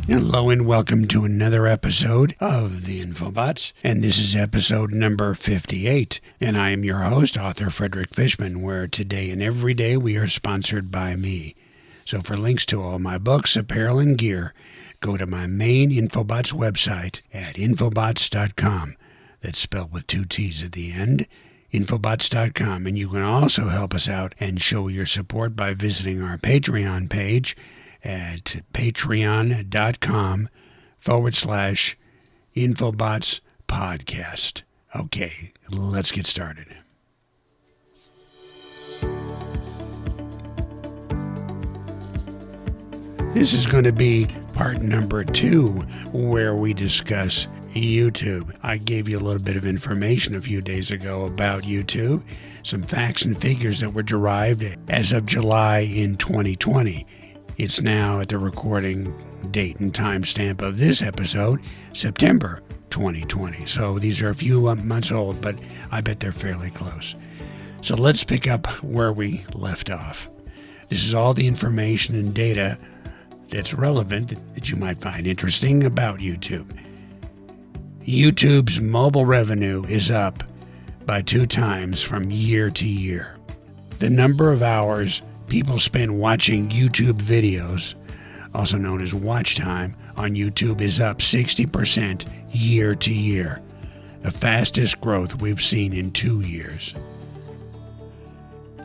Hello and welcome to another episode of the Infobotts, and this is episode number 58, and I am your host, author Frederick Fishman, where today and every day we are sponsored by me. So for links to all my books, apparel, and gear, go to my main Infobotts website at infobotts.com. That's spelled with 2 T's at the end, infobotts.com, and you can also help us out and show your support by visiting our Patreon page at patreon.com/Infobotts Podcast. Okay, let's get started. This is going to be part number 2, where we discuss YouTube. I gave you a little bit of information a few days ago about YouTube, some facts and figures that were derived as of July in 2020. It's now at the recording date and timestamp of this episode, September 2020. So these are a few months old, but I bet they're fairly close. So let's pick up where we left off. This is all the information and data that's relevant that you might find interesting about YouTube. YouTube's mobile revenue is up by 2 times from year to year. The number of hours people spend watching YouTube videos, also known as watch time, on YouTube is up 60% year to year, the fastest growth we've seen in 2 years.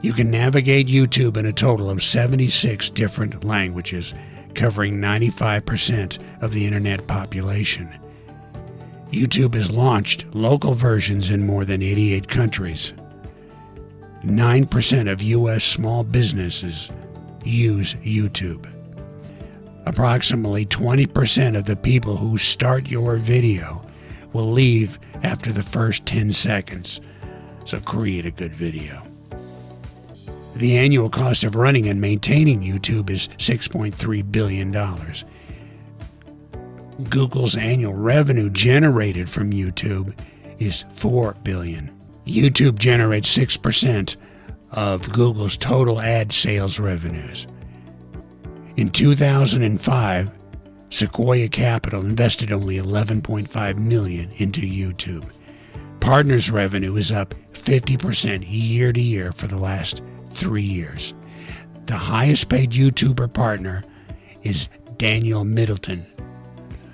You can navigate YouTube in a total of 76 different languages, covering 95% of the internet population. YouTube has launched local versions in more than 88 countries. 9% of U.S. small businesses use YouTube. Approximately 20% of the people who start your video will leave after the first 10 seconds. So create a good video. The annual cost of running and maintaining YouTube is $6.3 billion. Google's annual revenue generated from YouTube is $4 billion. YouTube generates 6% of Google's total ad sales revenues. In 2005, Sequoia Capital invested only $11.5 million into YouTube. Partners' revenue is up 50% year to year for the last 3 years. The highest paid YouTuber partner is Daniel Middleton,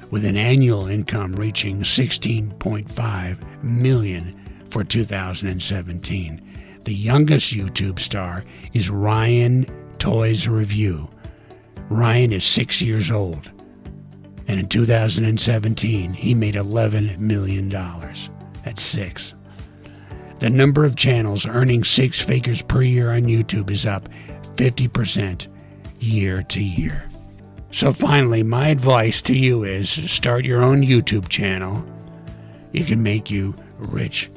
with an annual income reaching $16.5 million for 2017. The youngest YouTube star is Ryan Toys Review. Ryan is 6 years old, and in 2017 he made $11 million. That's 6. The number of channels earning 6 figures per year on YouTube is up 50% year to year. So finally, my advice to you is start your own YouTube channel. It can make you rich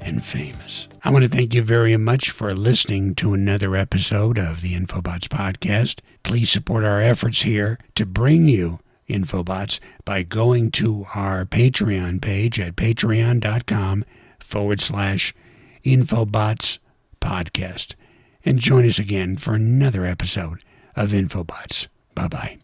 and famous. I want to thank you very much for listening to another episode of the Infobotts Podcast. Please support our efforts here to bring you Infobotts by going to our Patreon page at patreon.com/Infobotts Podcast. And join us again for another episode of Infobotts. Bye-bye.